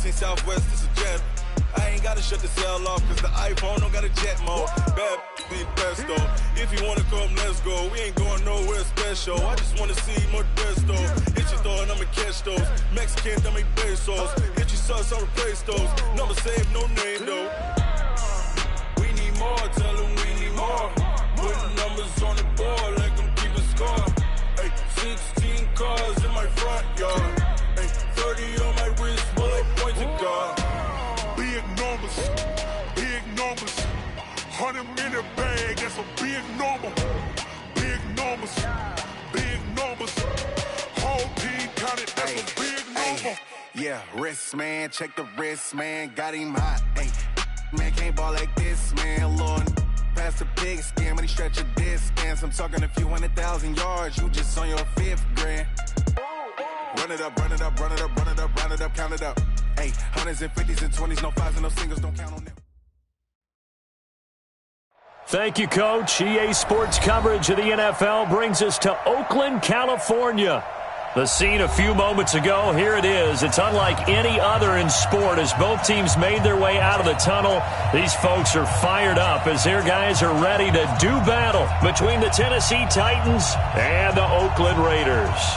East and Southwest, this a jet. I ain't gotta shut the cell off, cause the iPhone don't got a jet mode. Bad be best though. If you wanna come, let's go. We ain't going nowhere special. I just wanna see more best though. Hit your throw and I'ma catch those. Mexican, that make pesos. Hit your sus, I'll replace those. Number save, no name though. We need more, tell them we need more. Putting numbers on the board like I'm keeping score. Ay, 16 cars in my front yard. Ay, 30 on my wrist while I point to God. Big numbers, big numbers. 100 in a bag, that's a big number. Big numbers, big numbers. Whole team counted, that's a big number. Yeah, wrist, man, check the wrist, man. Got him hot, ayy. Man, can't ball like this, man. Lord, past the pig skin, but he stretch a distance. I'm talking a few 100,000 yards, you just on your 5th grand. Run it up, run it up, run it up, run it up, run it up, count it up. Hey, 100s and 50s and 20s, no 5s and no singles, don't count on them. Thank you, Coach. EA Sports coverage of the NFL brings us to Oakland, California. The scene a few moments ago, here it is. It's unlike any other in sport as both teams made their way out of the tunnel. These folks are fired up as their guys are ready to do battle between the Tennessee Titans and the Oakland Raiders.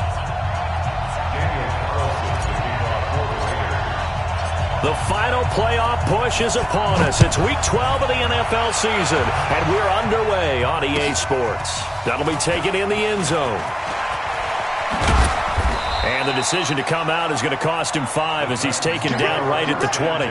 The final playoff push is upon us. It's Week 12 of the NFL season, and we're underway on EA Sports. That'll be taken in the end zone. And the decision to come out is going to cost him 5 as he's taken down right at the 20.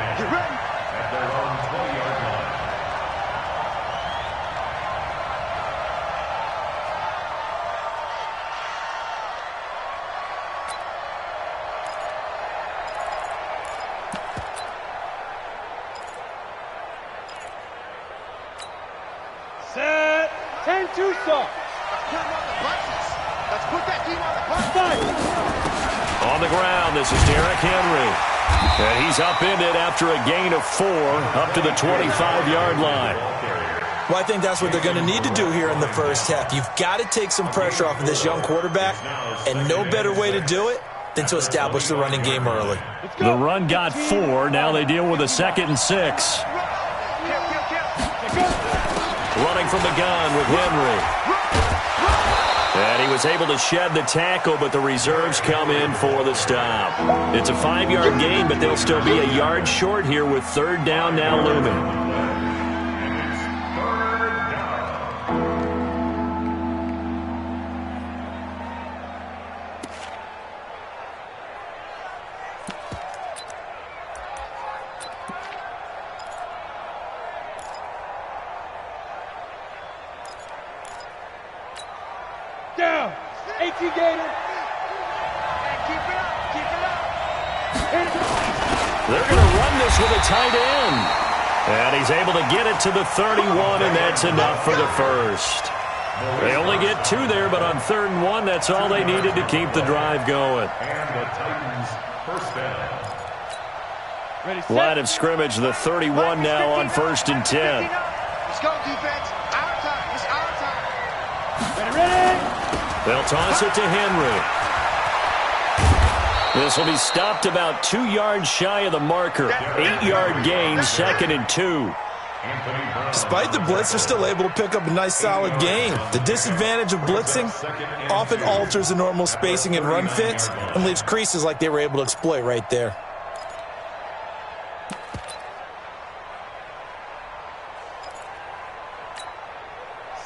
Set. 10-2 stop. Let's put that team on the punch. On the ground, this is Derrick Henry. And he's upended after a gain of 4 up to the 25-yard line. Well, I think that's what they're going to need to do here in the first half. You've got to take some pressure off of this young quarterback, and no better way to do it than to establish the running game early. The run got 4. Now they deal with a 2nd and 6. Running from the gun with Henry. And he was able to shed the tackle, but the reserves come in for the stop. It's a 5-yard gain, but they'll still be a yard short here with 3rd down now looming. Down. 18 Gator. And keep it up. Keep it up. They're going to run this with a tight end. And he's able to get it to the 31, and that's enough for the first. They only get 2 there, but on 3rd and 1, that's all they needed to keep the drive going. And the Titans first down. Line of scrimmage, the 31 now on 1st and 10. Let's go, defense. Our time. It's our time. Ready? They'll toss it to Henry. This will be stopped about 2 yards shy of the marker. 8-yard gain, 2nd and 2. Despite the blitz, they're still able to pick up a nice solid gain. The disadvantage of blitzing often alters the normal spacing and run fits and leaves creases like they were able to exploit right there.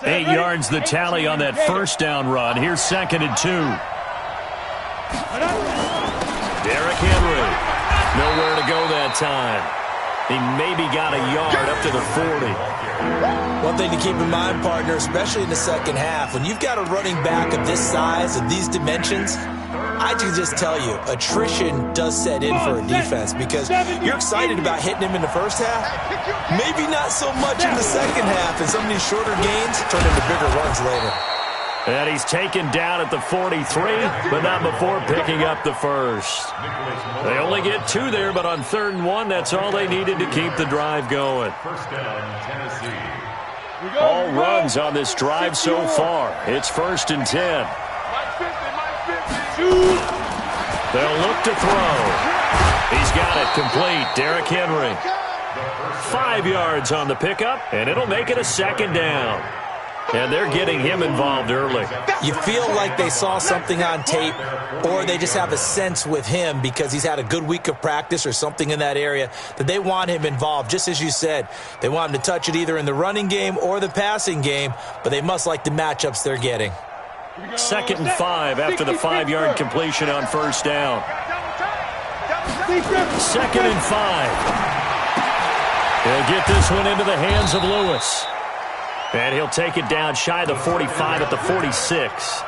Eight yards the tally on that first down run. Here's 2nd and 2. Derrick Henry. Nowhere to go that time. He maybe got a yard up to the 40. One thing to keep in mind, partner, especially in the second half, when you've got a running back of this size, of these dimensions, I can just tell you, attrition does set in for a defense because you're excited about hitting him in the first half. Maybe not so much in the second half, and some of these shorter gains turn into bigger runs later. And he's taken down at the 43, but not before picking up the first. They only get 2 there, but on 3rd and 1, that's all they needed to keep the drive going. First down, Tennessee. All runs on this drive so far. It's 1st and 10. They'll look to throw. He's got it complete. Derrick Henry. 5 yards on the pickup, and it'll make it a second down. And they're getting him involved early. You feel like they saw something on tape, or they just have a sense with him because he's had a good week of practice or something in that area that they want him involved. Just as you said, they want him to touch it either in the running game or the passing game, but they must like the matchups they're getting. 2nd and 5 after the 5-yard completion on first down. 2nd and 5. He'll get this one into the hands of Lewis. And he'll take it down shy of the 45 at the 46.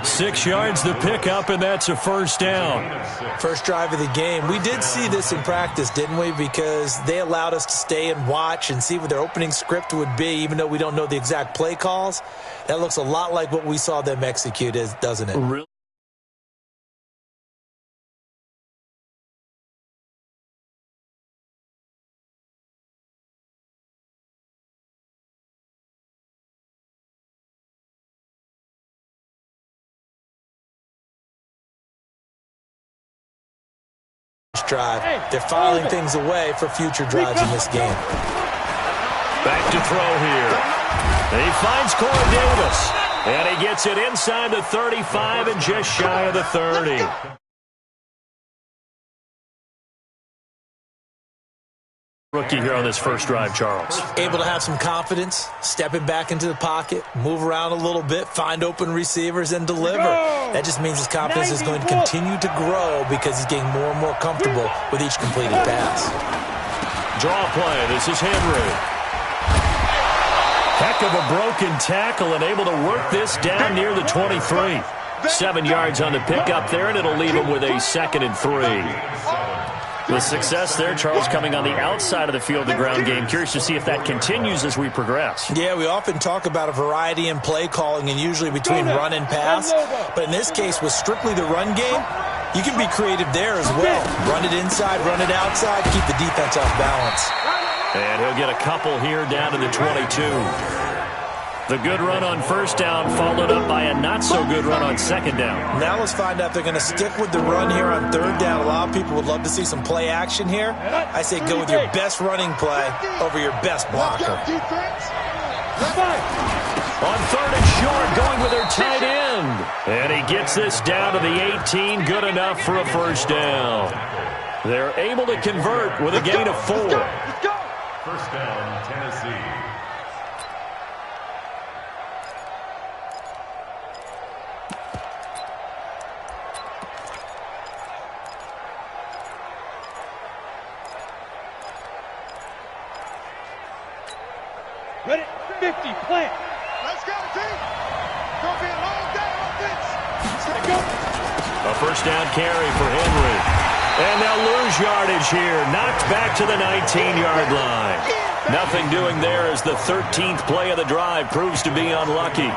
6 yards the pickup, and that's a first down. First drive of the game. We did see this in practice, didn't we? Because they allowed us to stay and watch and see what their opening script would be, even though we don't know the exact play calls. That looks a lot like what we saw them execute, doesn't it? Really? Drive. They're filing things away for future drives in this game. Back to throw here. He finds Corey Davis, and he gets it inside the 35 and just shy of the 30. Rookie here on this first drive, Charles. Able to have some confidence, stepping back into the pocket, move around a little bit, find open receivers, and deliver. That just means his confidence is going to continue to grow because he's getting more and more comfortable with each completed pass. Draw play. This is Henry. Heck of a broken tackle and able to work this down near the 23. 7 yards on the pickup there, and it'll leave him with a 2nd and 3. The success there, Charles, coming on the outside of the field, the ground game. Curious to see if that continues as we progress. Yeah, we often talk about a variety in play calling and usually between run and pass. But in this case, with strictly the run game, you can be creative there as well. Run it inside, run it outside, keep the defense off balance. And he'll get a couple here down to the 22. The good run on first down followed up by a not-so-good run on second down. Now let's find out if they're going to stick with the run here on third down. A lot of people would love to see some play action here. I say go with your best running play over your best blocker. On 3rd and short, going with their tight end. And he gets this down to the 18, good enough for a first down. They're able to convert with a gain of 4. First down, Tennessee. Ready? 50, plant. Let's go, team. Gonna be a long day on offense. Let's go. A first down carry for Henry. And they'll lose yardage here. Knocked back to the 19-yard line. Nothing doing there as the 13th play of the drive proves to be unlucky.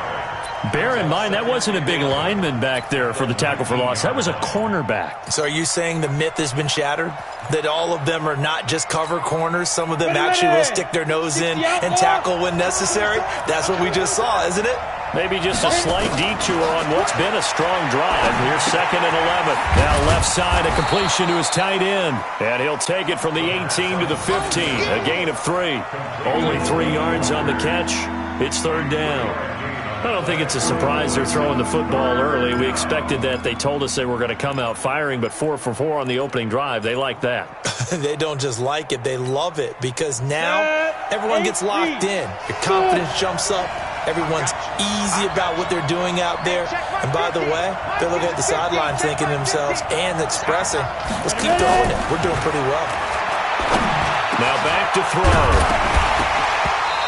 Bear in mind, that wasn't a big lineman back there for the tackle for loss. That was a cornerback. So are you saying the myth has been shattered? That all of them are not just cover corners? Some of them actually will stick their nose in and tackle when necessary? That's what we just saw, isn't it? Maybe just a slight detour on what's been a strong drive. Here's 2nd and 11. Now left side, a completion to his tight end. And he'll take it from the 18 to the 15. A gain of 3. Only 3 yards on the catch. It's 3rd down. I don't think it's a surprise they're throwing the football early. We expected that. They told us they were going to come out firing, but 4 for 4 on the opening drive. They like that. They don't just like it, they love it, because now everyone gets locked in. Your confidence jumps up. Everyone's easy about what they're doing out there. And by the way, they're looking at the sideline thinking to themselves and expressing, let's keep throwing it. We're doing pretty well. Now back to throw.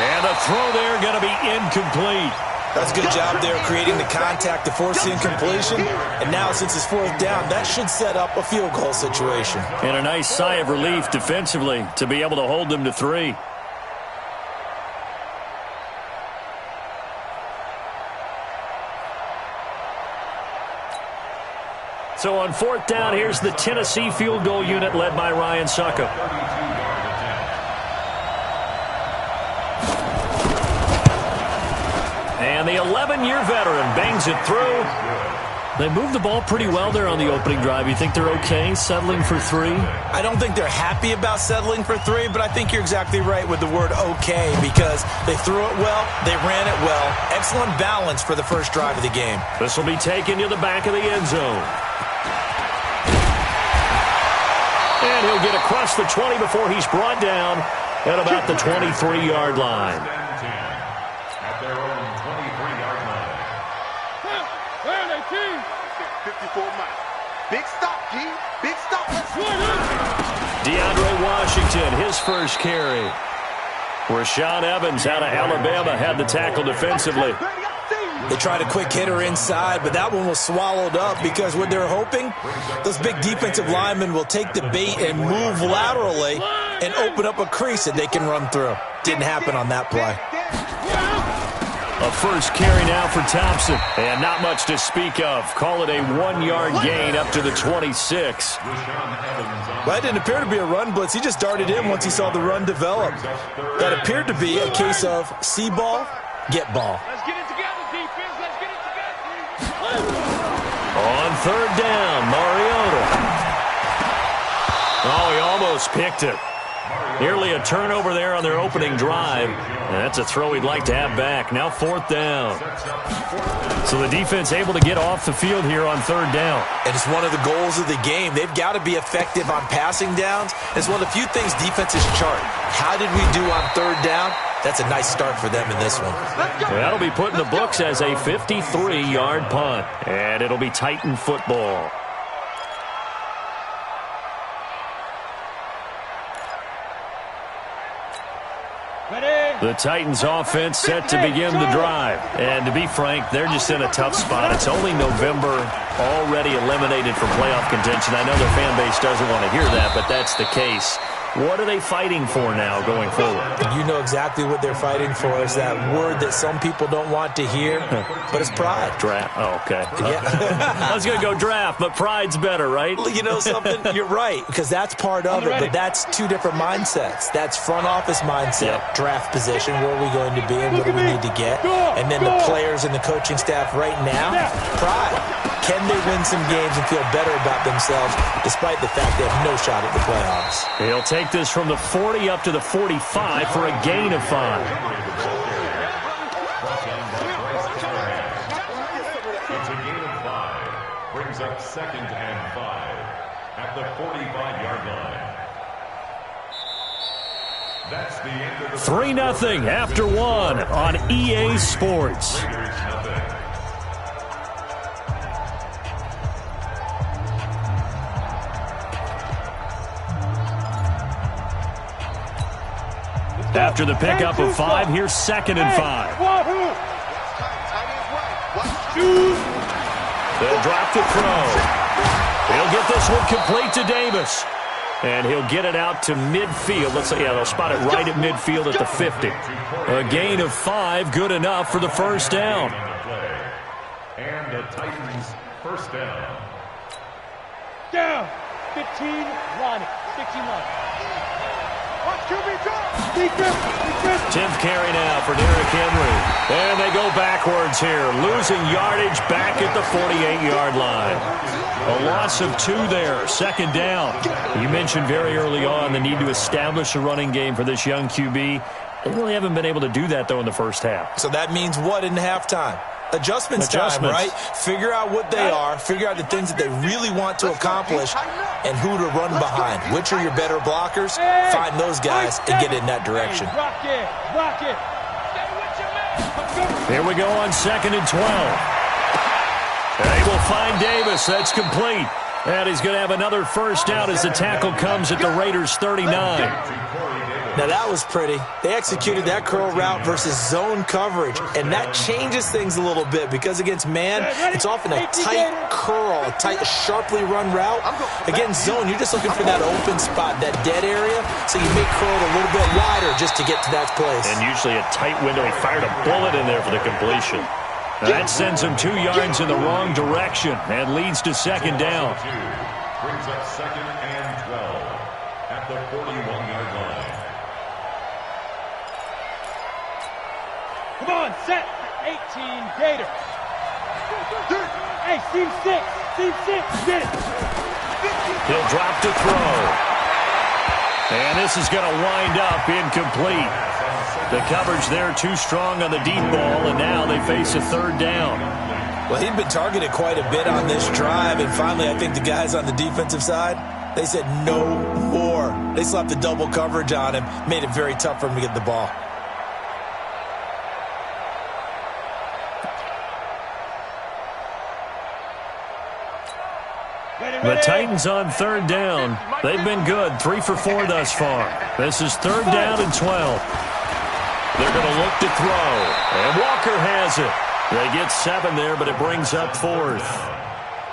And the throw there going to be incomplete. That's a good job there creating the contact to force the incompletion. And now since it's 4th down, that should set up a field goal situation. And a nice sigh of relief defensively to be able to hold them to 3. So on 4th down, here's the Tennessee field goal unit led by Ryan Suckup. And the 11-year veteran bangs it through. They moved the ball pretty well there on the opening drive. You think they're okay settling for 3? I don't think they're happy about settling for 3, but I think you're exactly right with the word okay, because they threw it well, they ran it well. Excellent balance for the first drive of the game. This will be taken to the back of the end zone. And he'll get across the 20 before he's brought down at about the 23-yard line. At their own 23-yard line. 54 miles. Big stop, G. Big stop. DeAndre Washington, his first carry. Rashaan Evans out of Alabama had the tackle defensively. They tried a quick hitter inside, but that one was swallowed up because what they're hoping, those big defensive linemen will take the bait and move laterally and open up a crease that they can run through. Didn't happen on that play. A first carry now for Thompson, and not much to speak of. Call it a 1-yard gain up to the 26. Well, it didn't appear to be a run blitz. He just darted in once he saw the run develop. That appeared to be a case of see ball, get ball. Let's get it together, defense. Let's get it together. On third down, Mariota. Oh, he almost picked it. Nearly a turnover there on their opening drive. And that's a throw he'd like to have back. Now fourth down. So the defense able to get off the field here on third down. And it's one of the goals of the game. They've got to be effective on passing downs. It's one of the few things defenses chart. How did we do on third down? That's a nice start for them in this one. That'll be put in the books as a 53-yard punt. And it'll be Titan football. The Titans offense set to begin the drive. And to be frank, they're just in a tough spot. It's only November, already eliminated from playoff contention. I know their fan base doesn't want to hear that, but that's the case. What are they fighting for now going forward? You know exactly what they're fighting for. Is that word that some people don't want to hear, but it's pride. Draft. Oh, okay. Yeah. I was going to go draft, but pride's better, right? You know something? You're right, because that's part of it, but that's two different mindsets. That's front office mindset, draft position, where are we going to be and what do we need to get? And then the players and the coaching staff right now, pride. Can they win some games and feel better about themselves despite the fact they have no shot at the playoffs? He'll take this from the 40 up to the 45 for a gain of 5. It's a gain of 5. Brings up 2nd and 5 at the 45-yard line. That's the end of the 3-0 after 1 on EA Sports. After the pickup of 5, here's 2nd and 5. They'll drop to throw. He'll get this one complete to Davis. And he'll get it out to midfield. Let's say, they'll spot it right at midfield at the 50. A gain of 5, good enough for the first down. And the Titans first down. Down. 15-1. 15-1. Watch QB drop. Defense. 10th carry now for Derrick Henry. And they go backwards here, losing yardage back at the 48-yard line. A loss of 2 there, 2nd down. You mentioned very early on the need to establish a running game for this young QB. They really haven't been able to do that, though, in the first half. So that means what in halftime? Adjustments time, right? Figure out what they are, figure out the things that they really want to accomplish, and who to run behind. Which are your better blockers? Find those guys and get in that direction. Rock it. Here we go on 2nd and 12. They will find Davis. That's complete. And he's going to have another first down as the tackle comes at the Raiders' 39. Now, that was pretty. They executed that curl route versus zone coverage, and that changes things a little bit because against man, it's often a tight curl, a tight, sharply run route. Against zone, you're just looking for that open spot, that dead area, so you may curl it a little bit wider just to get to that place. And usually a tight window. He fired a bullet in there for the completion. That sends him 2 yards in the wrong direction and leads to 2nd down. Brings up 2nd and 12 at the 41-yard line. Come on, set. 18 Gator. Hey, team six, get it. He'll drop to throw. And this is going to wind up incomplete. The coverage there too strong on the deep ball, and now they face a third down. Well, he'd been targeted quite a bit on this drive, and finally I think the guys on the defensive side, they said no more. They slapped the double coverage on him, made it very tough for him to get the ball. The Titans on third down. They've been good, 3 for 4 thus far. This is third down and 12. They're going to look to throw, and Walker has it. They get 7 there, but it brings up 4th.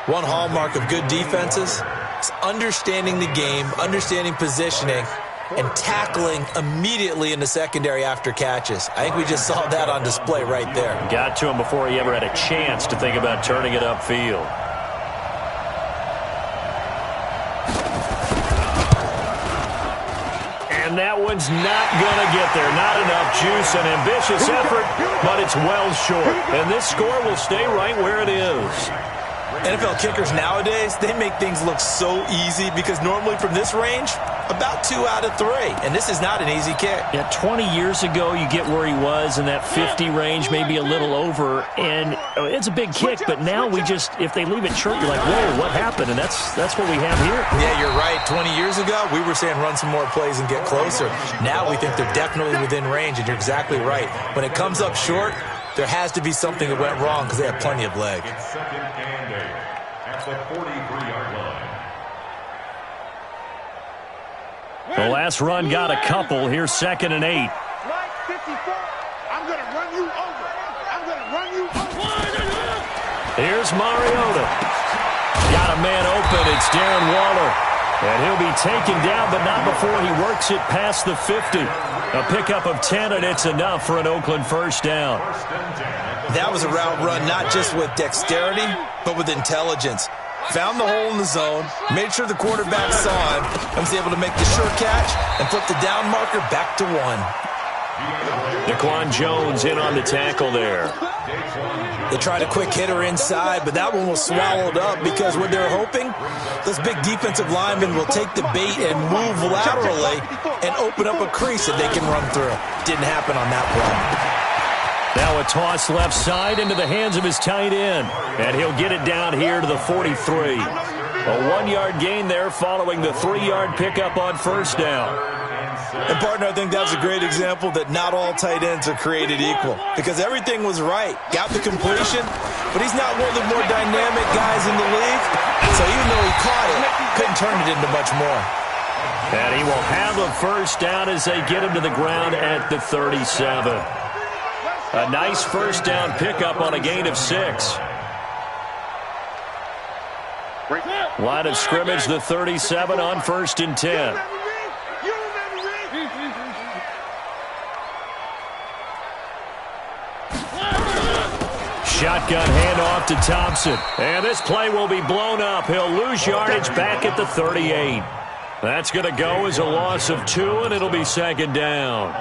One hallmark of good defenses is understanding the game, understanding positioning, and tackling immediately in the secondary after catches. I think we just saw that on display right there. Got to him before he ever had a chance to think about turning it upfield. And that one's not going to get there. Not enough juice, an ambitious effort, but it's well short. And this score will stay right where it is. NFL kickers nowadays, they make things look so easy because normally from this range, about 2 out of 3. And this is not an easy kick. Yeah, 20 years ago, you get where he was in that 50 range, maybe a little over. And it's a big kick, but now we just, if they leave it short, you're like, whoa, what happened? And that's what we have here. Yeah, you're right. 20 years ago, we were saying run some more plays and get closer. Now we think they're definitely within range, and you're exactly right. When it comes up short, there has to be something that went wrong because they have plenty of leg. It's second and 8 at the 43-yard line. The last run got a couple. Here's second and 8. Right, 54. I'm going to run you over. I'm going to run you over. Here's Mariota. Got a man open. It's Darren Waller. And he'll be taken down, but not before he works it past the 50. A pickup of 10, and it's enough for an Oakland first down. That was a route run not just with dexterity, but with intelligence. Found the hole in the zone, made sure the quarterback saw him, and was able to make the sure catch and flip the down marker back to 1. Daquan Jones in on the tackle there. They tried a quick hitter inside, but that one was swallowed up because what they're hoping, those big defensive linemen will take the bait and move laterally and open up a crease that they can run through. Didn't happen on that play. Now a toss left side into the hands of his tight end. And he'll get it down here to the 43. A 1-yard gain there following the 3-yard pickup on first down. And, partner, I think that's a great example that not all tight ends are created equal because everything was right. Got the completion, but he's not one of the more dynamic guys in the league. So even though he caught it, couldn't turn it into much more. And he will have a first down as they get him to the ground at the 37. A nice first down pickup on a gain of 6. Line of scrimmage, the 37 on 1st and 10. Shotgun handoff to Thompson. And this play will be blown up. He'll lose yardage back at the 38. That's going to go as a loss of 2, and it'll be second down.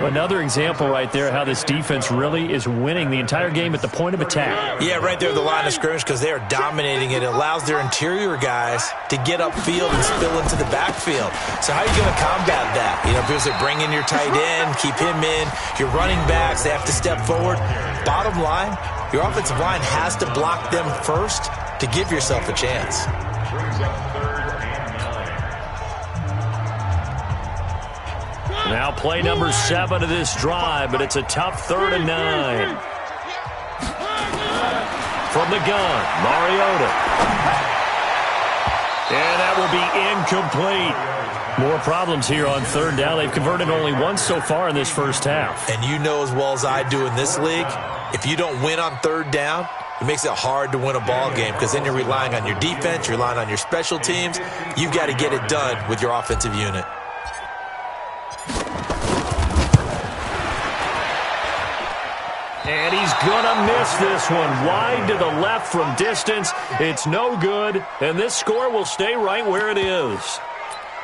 Another example right there how this defense really is winning the entire game at the point of attack. Yeah, right there at the line of scrimmage because they are dominating it. It allows their interior guys to get upfield and spill into the backfield. So how are you going to combat that? You know, because they bring in your tight end, keep him in. Your running backs, they have to step forward. Bottom line, your offensive line has to block them first to give yourself a chance. Brings up third and 9. Now play number 7 of this drive, but it's a tough 3rd and 9. From the gun, Mariota. And that will be incomplete. More problems here on 3rd down. They've converted only once so far in this first half. And you know as well as I do in this league, if you don't win on 3rd down, it makes it hard to win a ball game because then you're relying on your defense, you're relying on your special teams. You've got to get it done with your offensive unit. And he's going to miss this one. Wide to the left from distance. It's no good, and this score will stay right where it is.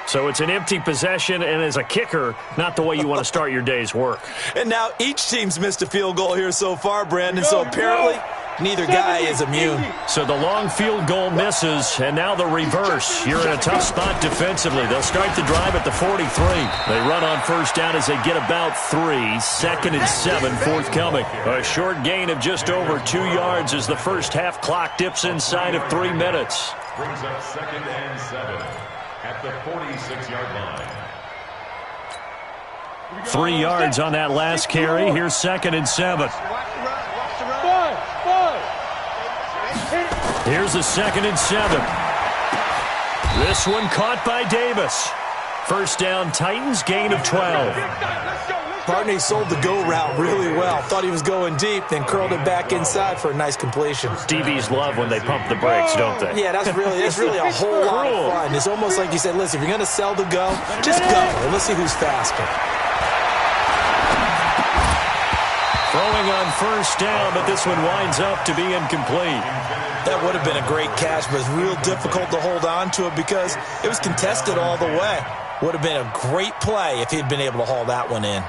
So it's an empty possession, and as a kicker, not the way you want to start your day's work. And now each team's missed a field goal here so far, Brandon, so apparently Neither guy is immune. So the long field goal misses, and now the reverse. You're in a tough spot defensively. They'll start the drive at the 43. They run on first down as they get about 3. 2nd and 7 forthcoming. A short gain of just over 2 yards as the first half clock dips inside of 3 minutes. Brings up 2nd and 7 at the 46-yard line. 3 yards on that last carry. Here's 2nd and 7. Here's a 2nd and 7. This one caught by Davis. First down, Titans, gain of 12. Partney sold the go route really well. Thought he was going deep, then curled it back inside for a nice completion. DBs love when they pump the brakes, don't they? Yeah, that's really a whole lot of fun. It's almost like you said, listen, if you're going to sell the go, just go. And let's see who's faster. Throwing on first down, but this one winds up to be incomplete. That would have been a great catch, but it's real difficult to hold on to it because it was contested all the way. Would have been a great play if he'd been able to haul that one in.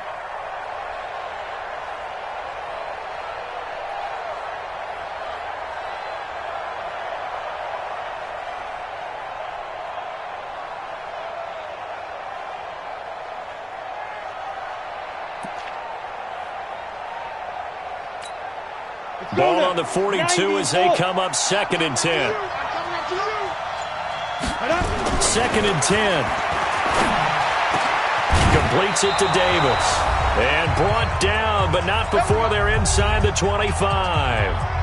Ball on the 42 as they come up 2nd and 10. 2nd and 10. Completes it to Davis. And brought down, but not before they're inside the 25.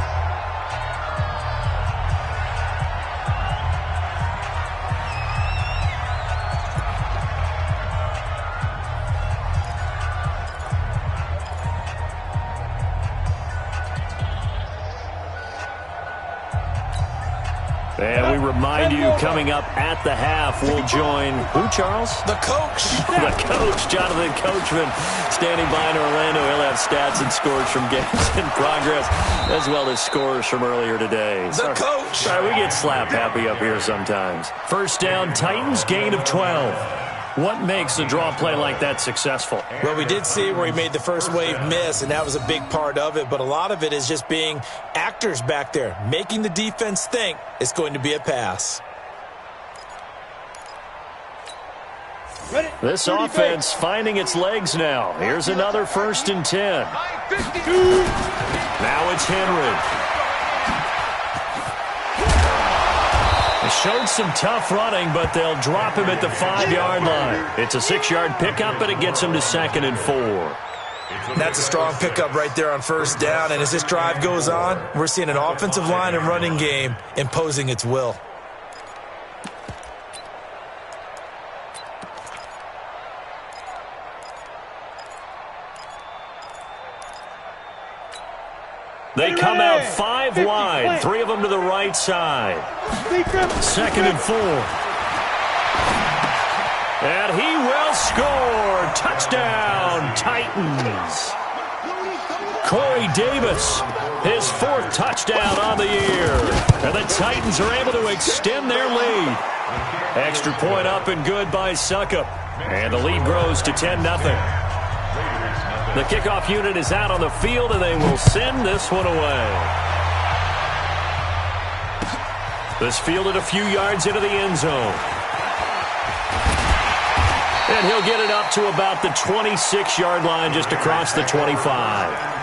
And we remind you, coming up at the half, we'll join who, Charles? The coach. The coach, Jonathan Coachman, standing by in Orlando. He'll have stats and scores from games in progress, as well as scores from earlier today. The coach. Sorry, we get slap happy up here sometimes. First down, Titans, gain of 12. What makes a draw play like that successful? Well, we did see where he made the first wave miss, and that was a big part of it. But a lot of it is just being actors back there, making the defense think it's going to be a pass. This offense finding its legs now. Here's another 1st and 10. Now it's Henry. They showed some tough running, but they'll drop him at the 5-yard line. It's a 6-yard pickup, but it gets him to 2nd and 4. That's a strong pickup right there on first down. And as this drive goes on, we're seeing an offensive line and running game imposing its will. They come out 5 wide, 3 of them to the right side. 2nd and 4. And he will score. Touchdown, Titans. Corey Davis, his 4th touchdown on the year. And the Titans are able to extend their lead. Extra point up and good by Suckup. And the lead grows to 10-0. The kickoff unit is out on the field, and they will send this one away. This fielded a few yards into the end zone. And he'll get it up to about the 26-yard line, just across the 25.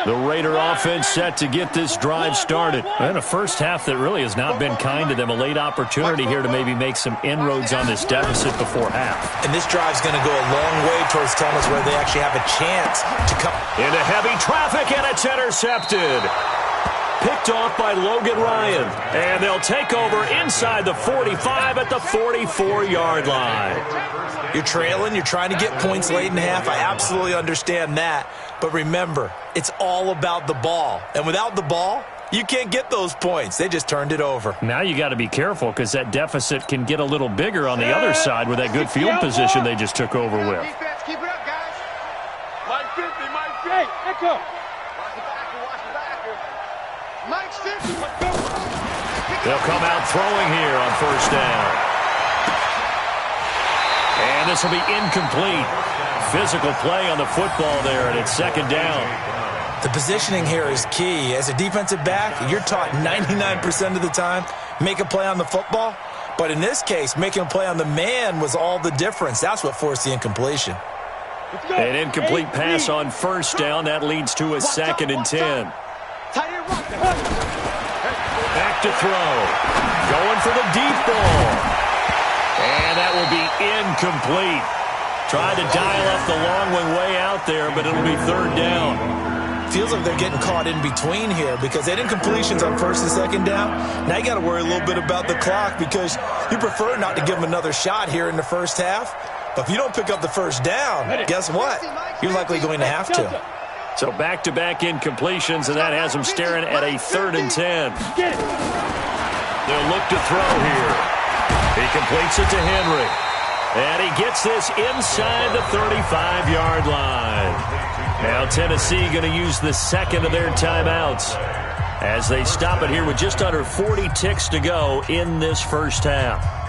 The Raider offense set to get this drive started. And a first half that really has not been kind to them. A late opportunity here to maybe make some inroads on this deficit before half. And this drive's going to go a long way towards telling us where they actually have a chance to come. Into heavy traffic, and it's intercepted. Picked off by Logan Ryan. And they'll take over inside the 45 at the 44-yard line. You're trailing. You're trying to get points late in half. I absolutely understand that. But remember, it's all about the ball. And without the ball, you can't get those points. They just turned it over. Now you got to be careful because that deficit can get a little bigger on the other side with that good field position they just took over with. Defense, keep it up, guys. Mike 50, Mike 50. Hey, echo. Watch the backer. Mike's 50. Let's go. They'll come out throwing here on first down. And And this will be incomplete. Physical play on the football there, and it's second down. The positioning here is key. As a defensive back, you're taught 99% of the time, make a play on the football. But in this case, making a play on the man was all the difference. That's what forced the incompletion. An incomplete pass on first down. That leads to a second and 10. Back to throw. Going for the deep ball. And that will be incomplete. Tried to dial up the long one way out there, but it'll be third down. Feels like they're getting caught in between here because they had incompletions on first and second down. Now you got to worry a little bit about the clock because you prefer not to give them another shot here in the first half. But if you don't pick up the first down, guess what? You're likely going to have to. So back-to-back incompletions, and that has them staring at a third and 10. They'll look to throw here. He completes it to Henry. And he gets this inside the 35-yard line. Now Tennessee going to use the second of their timeouts as they stop it here with just under 40 ticks to go in this first half.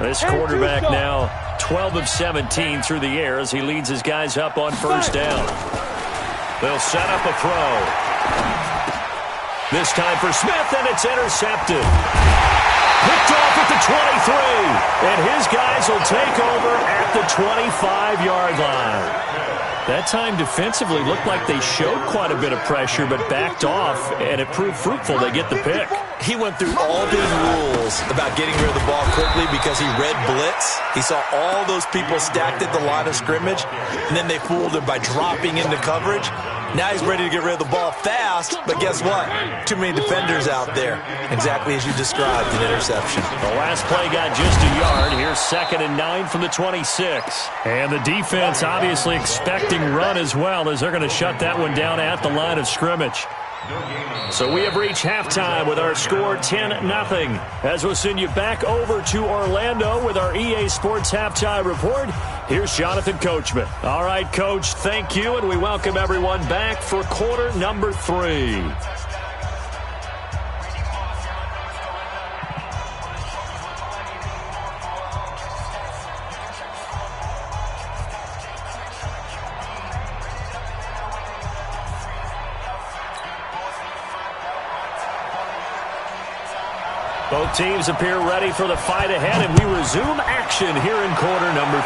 This quarterback now 12 of 17 through the air as he leads his guys up on first down. They'll set up a throw. This time for Smith, and it's intercepted. Picked off at the 23, and his guys will take over at the 25-yard line. That time defensively looked like they showed quite a bit of pressure but backed off, and it proved fruitful. They get the pick. He went through all the rules about getting rid of the ball quickly because he read blitz. He saw all those people stacked at the line of scrimmage, and then they fooled him by dropping into coverage. Now he's ready to get rid of the ball fast, but guess what? Too many defenders out there. Exactly as you described, an interception. The last play got just a yard. Here's 2nd and 9 from the 26. And the defense obviously expecting run as well as they're going to shut that one down at the line of scrimmage. So we have reached halftime with our score 10-0. As we'll send you back over to Orlando with our EA Sports Halftime Report, here's Jonathan Coachman. All right, Coach, thank you, and we welcome everyone back for quarter number 3. Both teams appear ready for the fight ahead, and we resume action here in quarter number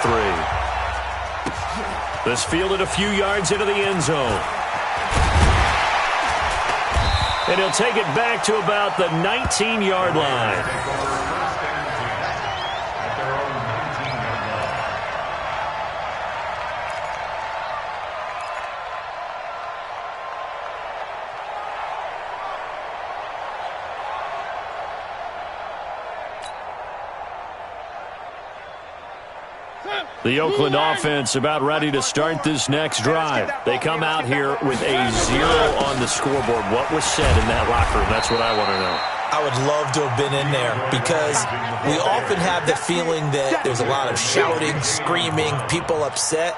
3. This fielded a few yards into the end zone. And he'll take it back to about the 19-yard line. The Oakland offense about ready to start this next drive. They come out here with a 0 on the scoreboard. What was said in that locker room? That's what I want to know. I would love to have been in there because we often have the feeling that there's a lot of shouting, screaming, people upset.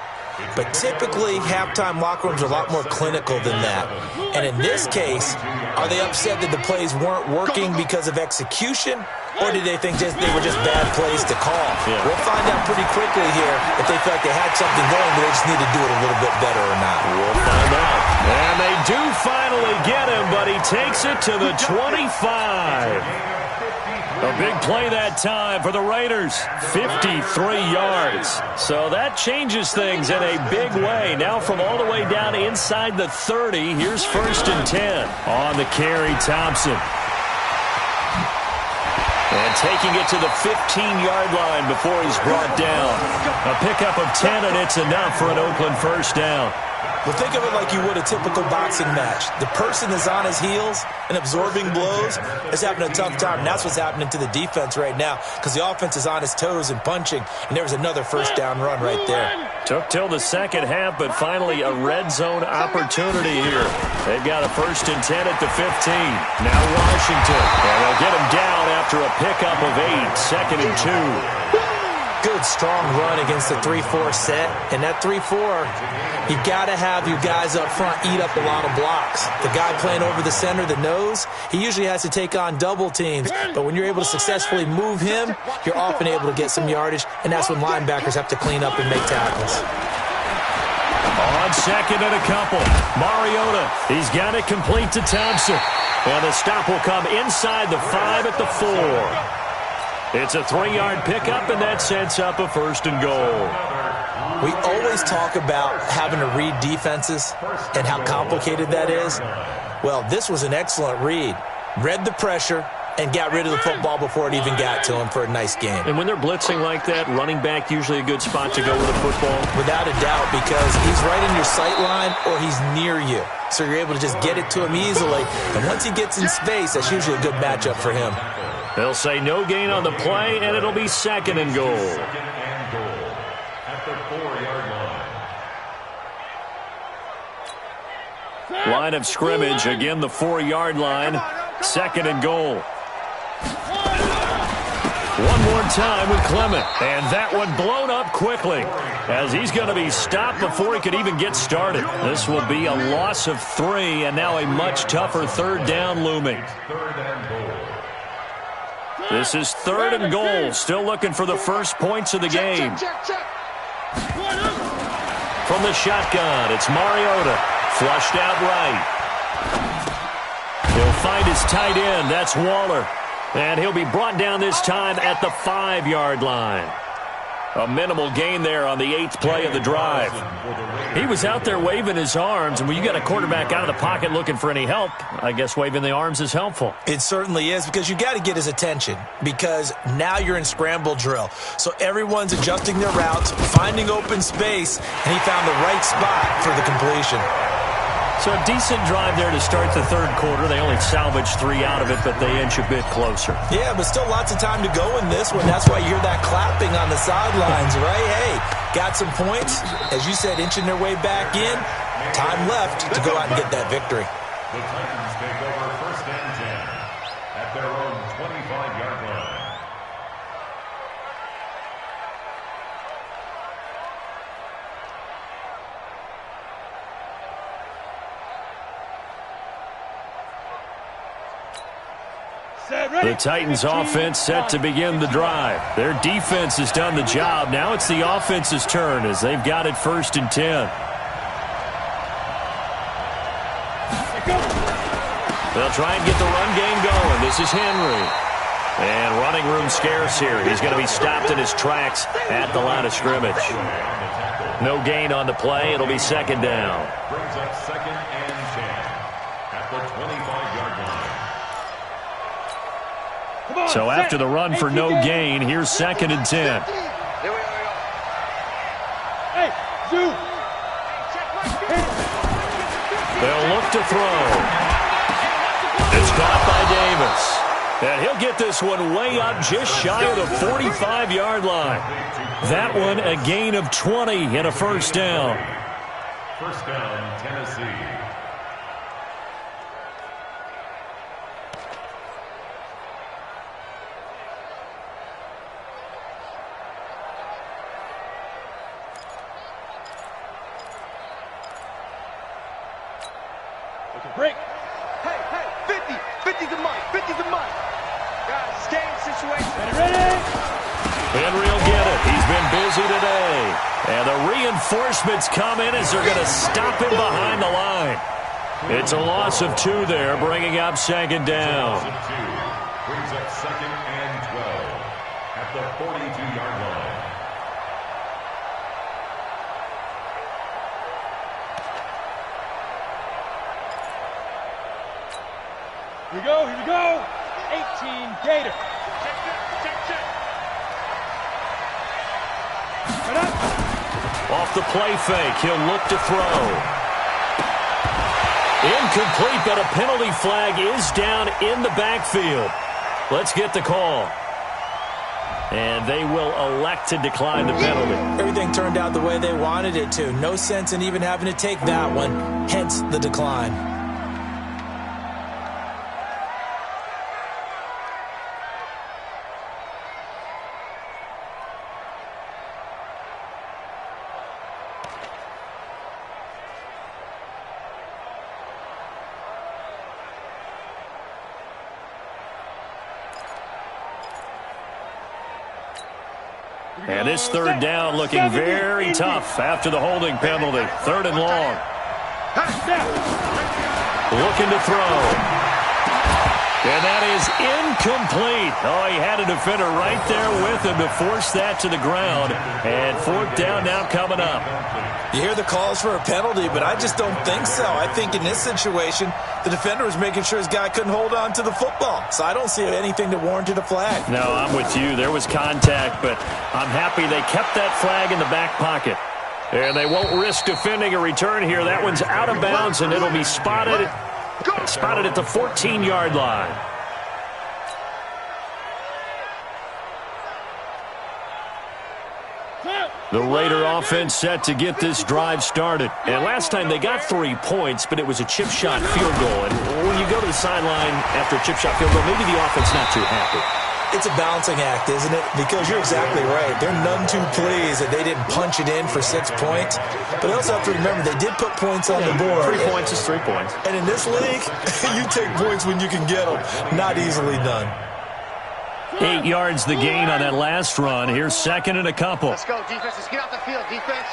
But typically, halftime locker rooms are a lot more clinical than that. And in this case, are they upset that the plays weren't working because of execution? Or did they think they were just bad plays to call? Yeah. We'll find out pretty quickly here if they feel like they had something going, but they just need to do it a little bit better or not. We'll find out. And they do finally get him, but he takes it to the 25. A big play that time for the Raiders. 53 yards. So that changes things in a big way. Now from all the way down inside the 30, here's 1st and 10. On the carry, Thompson. And taking it to the 15-yard line before he's brought down. A pickup of 10, and it's enough for an Oakland first down. Well, think of it like you would a typical boxing match. The person is on his heels and absorbing blows is having a tough time. And that's what's happening to the defense right now because the offense is on his toes and punching. And there was another first down run right there. Took till the second half, but finally a red zone opportunity here. They've got a 1st and 10 at the 15. Now Washington. And they'll get him down after a pickup of 8. 2nd and 2. Good, strong run against the 3-4 set. And that 3-4, you got to have your guys up front eat up a lot of blocks. The guy playing over the center, the nose, he usually has to take on double teams. But when you're able to successfully move him, you're often able to get some yardage, and that's when linebackers have to clean up and make tackles. On 2nd and a couple, Mariota, he's got it complete to Thompson. And the stop will come inside the 5 at the 4. It's a 3-yard pickup, and that sets up a 1st and goal. We always talk about having to read defenses and how complicated that is. Well, this was an excellent read. Read the pressure and got rid of the football before it even got to him for a nice game. And when they're blitzing like that, running back usually a good spot to go with a football? Without a doubt, because he's right in your sight line or he's near you. So you're able to just get it to him easily. And once he gets in space, that's usually a good matchup for him. They'll say no gain on the play, and it'll be 2nd and goal. 2nd and goal at the 4-yard line. Line of scrimmage, again the 4-yard line. 2nd and goal. One more time with Clement. And that one blown up quickly as he's going to be stopped before he could even get started. This will be a loss of 3, and now a much tougher 3rd down looming. 3rd and goal. This is 3rd and goal. Still looking for the first points of the game. From the shotgun, it's Mariota. Flushed out right. He'll find his tight end. That's Waller. And he'll be brought down this time at the 5-yard line. A minimal gain there on the 8th play of the drive. He was out there waving his arms, and when you got a quarterback out of the pocket looking for any help, I guess waving the arms is helpful. It certainly is, because you got to get his attention, because now you're in scramble drill. So everyone's adjusting their routes, finding open space, and he found the right spot for the completion. So a decent drive there to start the 3rd quarter. They only salvaged 3 out of it, but they inch a bit closer. Yeah, but still lots of time to go in this one. That's why you hear that clapping on the sidelines, right? Hey, got some points. As you said, inching their way back in. Time left to go out and get that victory. The Titans take over 1st and 10 at their own 25-yard line. The Titans offense set to begin the drive. Their defense has done the job. Now it's the offense's turn as they've got it 1st and 10. They'll try and get the run game going. This is Henry. And running room scarce here. He's going to be stopped in his tracks at the line of scrimmage. No gain on the play. It'll be 2nd down. Brings up 2nd and 10 at the 25-yard line. So after the run for no gain, here's 2nd and 10. They'll look to throw. It's caught by Davis. And he'll get this one way up just shy of the 45-yard line. That one a gain of 20 and a 1st down. 1st down, Tennessee. Break. Hey, 50's a mine, 50's a mine. Guys, it's game situation. Ready? Henry will get it. He's been busy today. And the reinforcements come in as they're going to stop him behind the line. It's a loss of 2 there, bringing up 2nd down. Brings up 2nd and 12 at the 42-yard line. Here we go, here we go. 18 Gator. Check. Off the play fake, he'll look to throw. Incomplete, but a penalty flag is down in the backfield. Let's get the call. And they will elect to decline the penalty. Everything turned out the way they wanted it to. No sense in even having to take that one, hence the decline. And this third down looking very tough after the holding penalty. Third and long. Looking to throw. And that is incomplete. Oh, he had a defender right there with him to force that to the ground. And fourth down now coming up. You hear the calls for a penalty, but I just don't think so. I think in this situation, the defender was making sure his guy couldn't hold on to the football. So I don't see anything that warranted a flag. No, I'm with you. There was contact, but I'm happy they kept that flag in the back pocket. And they won't risk defending a return here. That one's out of bounds, and it'll be spotted at the 14-yard line. The Raider offense set to get this drive started. And last time they got 3 points, but it was a chip shot field goal. And when you go to the sideline after a chip shot field goal, maybe the offense not too happy. It's a balancing act, isn't it? Because you're exactly right. They're none too pleased that they didn't punch it in for 6 points. But they also have to remember they did put points on the board. 3 points is 3 points. And in this league, you take points when you can get them. Not easily done. 8 yards the gain on that last run. Here's second and a couple. Let's go, defense. Let's get off the field, defense.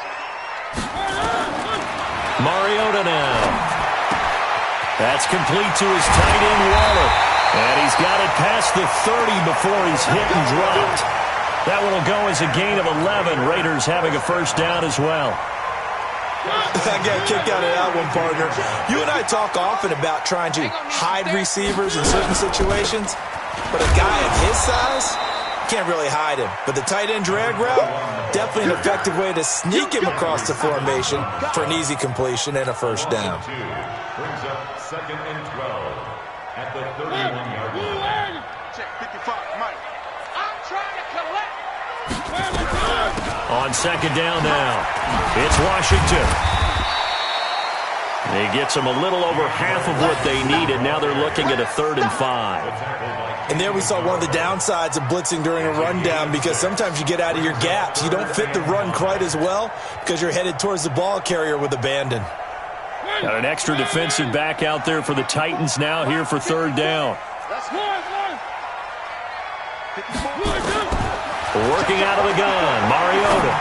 Mariota now. That's complete to his tight end, Waller. And he's got it past the 30 before he's hit and dropped. That one will go as a gain of 11. Raiders having a first down as well. I got kicked out of that one, partner. You and I talk often about trying to hide receivers in certain situations. But a guy of his size, can't really hide him. But the tight end drag route, definitely an effective way to sneak him across the formation for an easy completion and a first down. Brings up second and 12 at the 31-yard line. Check 55, Mike. I'm trying to collect. On second down now, it's Washington. He gets them a little over half of what they needed. Now they're looking at a 3rd and 5. And there we saw one of the downsides of blitzing during a rundown, because sometimes you get out of your gaps. You don't fit the run quite as well because you're headed towards the ball carrier with abandon. Got an extra defensive back out there for the Titans now here for 3rd down. Working out of the gun, Mariota.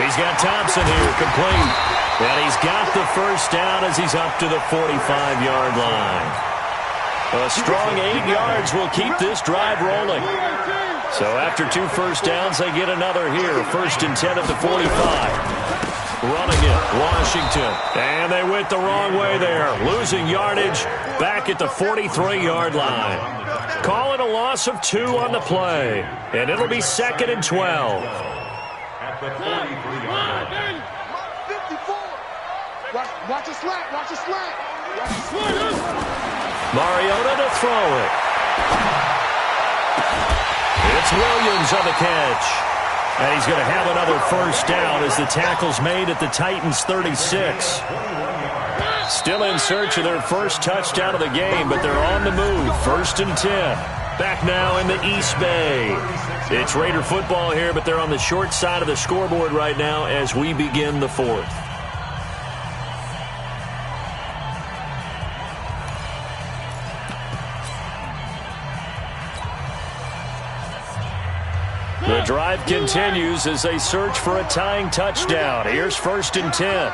He's got Thompson here, complete. And he's got the first down as he's up to the 45-yard line. A strong 8 yards will keep this drive rolling. So after 2 first downs, they get another here. 1st and 10 at the 45. Running it, Washington. And they went the wrong way there. Losing yardage back at the 43-yard line. Call it a loss of 2 on the play. And it'll be 2nd and 12. At the 43-yard line. Watch a slant, watch a slant. Mariota to throw it. It's Williams on the catch. And he's going to have another first down as the tackle's made at the Titans' 36. Still in search of their first touchdown of the game, but they're on the move. 1st and 10. Back now in the East Bay. It's Raider football here, but they're on the short side of the scoreboard right now as we begin the 4th. The drive continues as they search for a tying touchdown. Here's 1st and 10.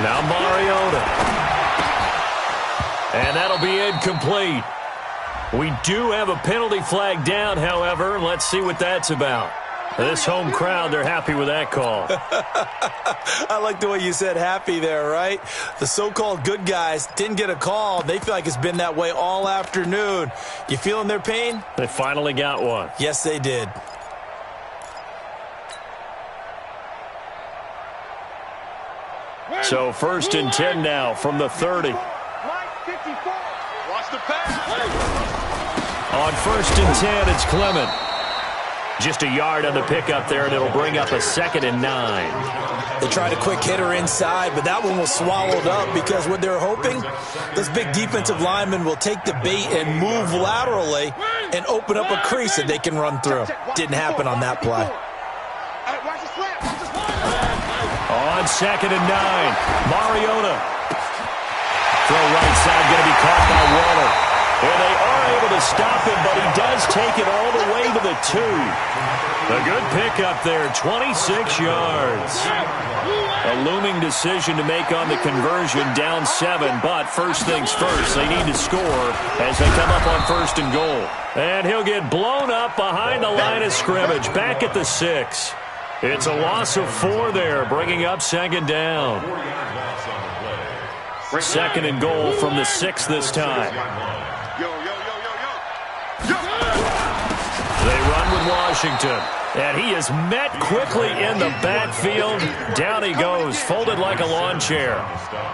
Now Mariota. And that'll be incomplete. We do have a penalty flag down, however. Let's see what that's about. This home crowd, they're happy with that call. I like the way you said happy there, right? The so-called good guys didn't get a call. They feel like it's been that way all afternoon. You feeling their pain? They finally got one. Yes, they did. So 1st and 10 now from the 30. Watch the pass. On 1st and 10, it's Clement. Just a yard on the pickup there, and it'll bring up a 2nd and 9. They tried a quick hitter inside, but that one was swallowed up because what they're hoping, those big defensive linemen will take the bait and move laterally and open up a crease that they can run through. Didn't happen on that play. On 2nd and 9, Mariota. Throw right side, going to be caught by Waller. And they are able to stop him, but he does take it all the way to the 2. A good pickup there, 26 yards. A looming decision to make on the conversion, down 7, but first things first, they need to score as they come up on 1st and goal. And he'll get blown up behind the line of scrimmage, back at the 6. It's a loss of 4 there, bringing up 2nd down. 2nd and goal from the 6 this time. They run with Washington, and he is met quickly in the backfield. Down he goes, folded like a lawn chair.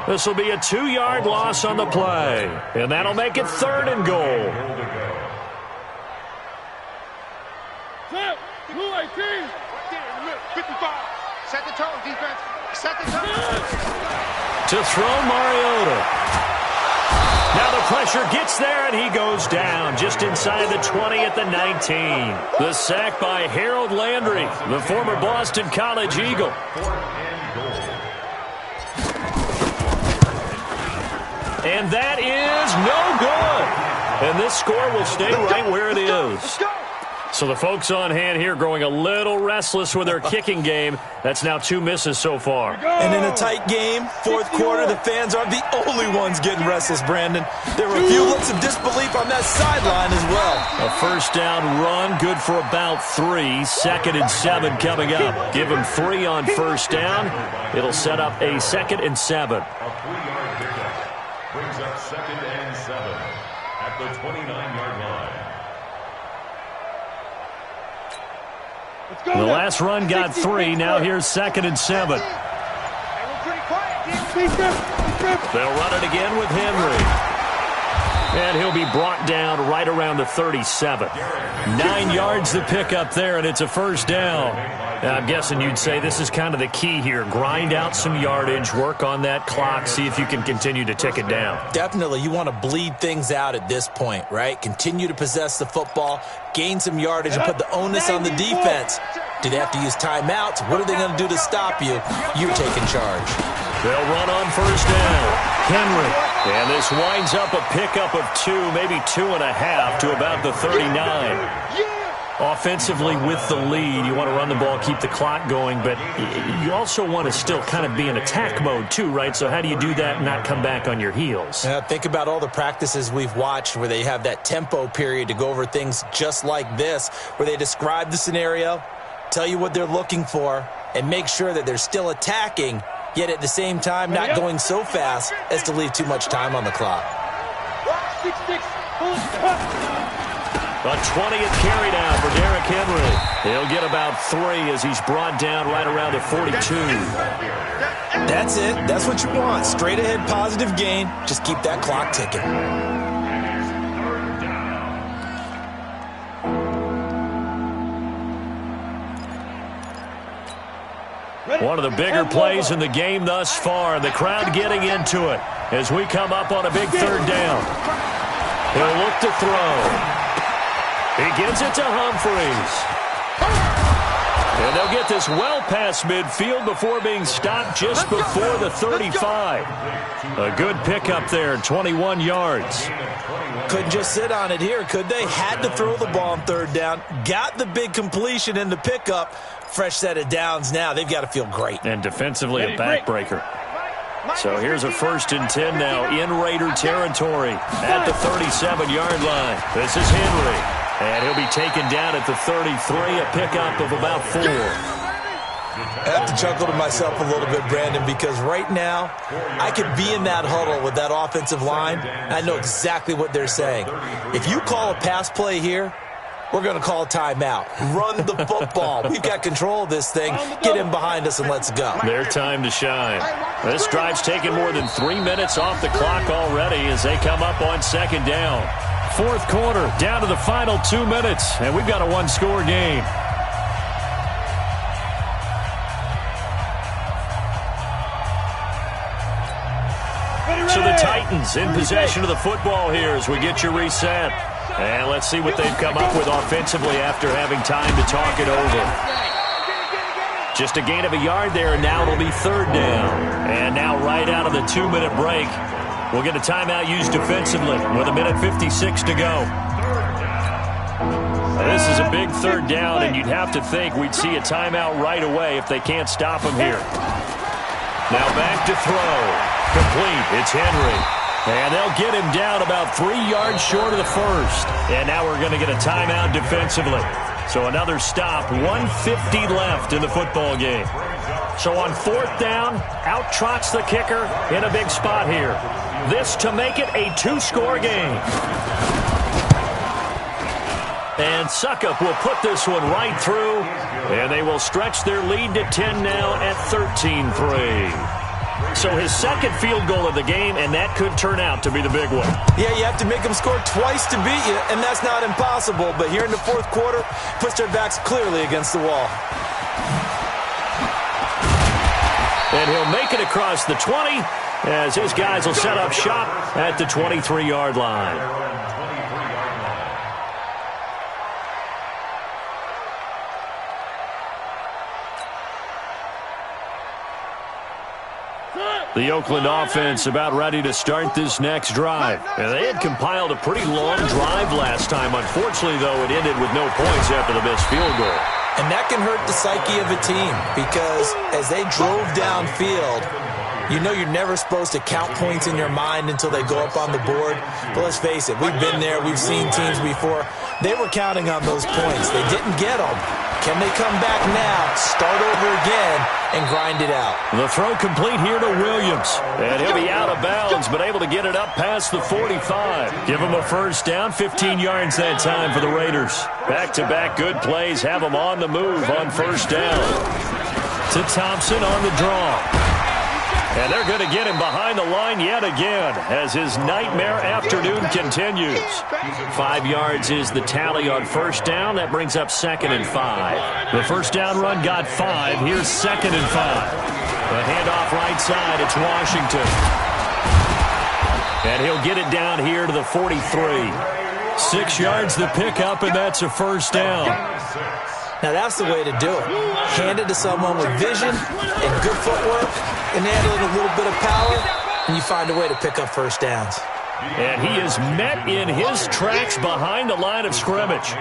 This will be a 2-yard loss on the play, and that'll make it 3rd and goal. Blue 18. 55. Set the tone, defense. Set the tone. To throw Mariota. Now the pressure gets there, and he goes down just inside the 20 at the 19. The sack by Harold Landry, the former Boston College Eagle. And that is no good. And this score will stay right where it is. So the folks on hand here growing a little restless with their kicking game. That's now 2 misses so far. And in a tight game, 4th quarter, the fans aren't the only ones getting restless, Brandon. There were a few looks of disbelief on that sideline as well. A 1st down run, good for about 3. 2nd and 7 coming up. Give him 3 on 1st down. It'll set up a 2nd and 7. A 3-yard pickup brings up 2nd and 7 at the 29-yard line. The last run got 3. Now here's 2nd and 7. They'll run it again with Henry. And he'll be brought down right around the 37. 9 yards to pick up there, and it's a 1st down. Now, I'm guessing you'd say this is kind of the key here. Grind out some yardage, work on that clock, see if you can continue to tick it down. Definitely. You want to bleed things out at this point, right? Continue to possess the football, gain some yardage, and put the onus on the defense. Do they have to use timeouts? What are they going to do to stop you? You're taking charge. They'll run on 1st down. Henry. And this winds up a pickup of 2, maybe 2.5 to about the 39. Offensively with the lead, you want to run the ball, keep the clock going, but you also want to still kind of be in attack mode too, right? So how do you do that and not come back on your heels? Think about all the practices we've watched where they have that tempo period to go over things just like this, where they describe the scenario, tell you what they're looking for, and make sure that they're still attacking, yet at the same time not going so fast as to leave too much time on the clock. A 20th carry down for Derrick Henry. He'll get about 3 as he's brought down right around the 42. That's it. That's what you want. Straight ahead positive gain. Just keep that clock ticking. One of the bigger plays in the game thus far. The crowd getting into it as we come up on a big 3rd down. He'll look to throw. He gives it to Humphreys. And they'll get this well past midfield before being stopped just before the 35. A good pickup there, 21 yards. Couldn't just sit on it here, could they? Had to throw the ball on 3rd down. Got the big completion in the pickup. Fresh set of downs now. They've got to feel great. And defensively a backbreaker. So here's a 1st and 10 now in Raider territory at the 37-yard line. This is Henry. And he'll be taken down at the 33, a pickup of about 4. I have to chuckle to myself a little bit, Brandon, because right now I could be in that huddle with that offensive line. I know exactly what they're saying. If you call a pass play here, we're going to call timeout. Run the football. We've got control of this thing. Get him behind us and let's go. Their time to shine. This drive's taken more than 3 minutes off the clock already as they come up on second down. Fourth quarter, down to the final 2 minutes, and we've got a one-score game. So the Titans in possession of the football here as we get you reset. And let's see what they've come up with offensively after having time to talk it over. Just a gain of a yard there, and now it'll be third down. And now right out of the 2-minute break, we'll get a timeout used defensively with 1:56 to go. This is a big third down, and you'd have to think we'd see a timeout right away if they can't stop him here. Now back to throw. Complete. It's Henry. And they'll get him down about 3 yards short of the first. And now we're going to get a timeout defensively. So another stop. 1:50 left in the football game. So on fourth down, out trots the kicker in a big spot here. This to make it a 2-score game. And Suckup will put this one right through. And they will stretch their lead to 10 now at 13-3. So his second field goal of the game, and that could turn out to be the big one. Yeah, you have to make them score twice to beat you, and that's not impossible. But here in the fourth quarter, puts their backs clearly against the wall. And he'll make it across the 20 as his guys will set up shop at the 23-yard line. The Oakland offense about ready to start this next drive. And they had compiled a pretty long drive last time. Unfortunately, though, it ended with no points after the missed field goal. And that can hurt the psyche of a team because as they drove downfield, you know you're never supposed to count points in your mind until they go up on the board. But let's face it, we've been there. We've seen teams before. They were counting on those points. They didn't get them. Can they come back now, start over again, and grind it out? The throw complete here to Williams. And he'll be out of bounds, but able to get it up past the 45. Give him a first down, 15 yards that time for the Raiders. Back-to-back good plays have them on the move on first down. To Thompson on the draw. And they're going to get him behind the line yet again as his nightmare afternoon continues. 5 yards is the tally on first down. That brings up 2nd and 5. The first down run got 5. Here's 2nd and 5. The handoff right side. It's Washington. And he'll get it down here to the 43. 6 yards the pickup, and that's a first down. Now, that's the way to do it. Hand it to someone with vision and good footwork, and add a little bit of power, and you find a way to pick up first downs. And he is met in his tracks behind the line of scrimmage.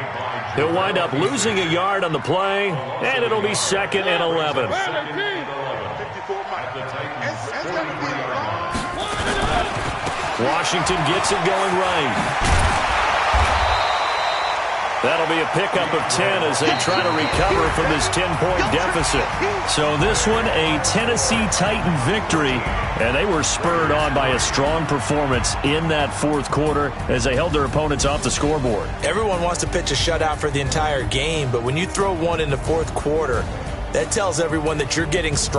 He'll wind up losing a yard on the play, and it'll be 2nd and 11. Washington gets it going right. That'll be a pickup of 10 as they try to recover from this 10-point deficit. So this one, a Tennessee Titan victory, and they were spurred on by a strong performance in that fourth quarter as they held their opponents off the scoreboard. Everyone wants to pitch a shutout for the entire game, but when you throw one in the fourth quarter, that tells everyone that you're getting strong.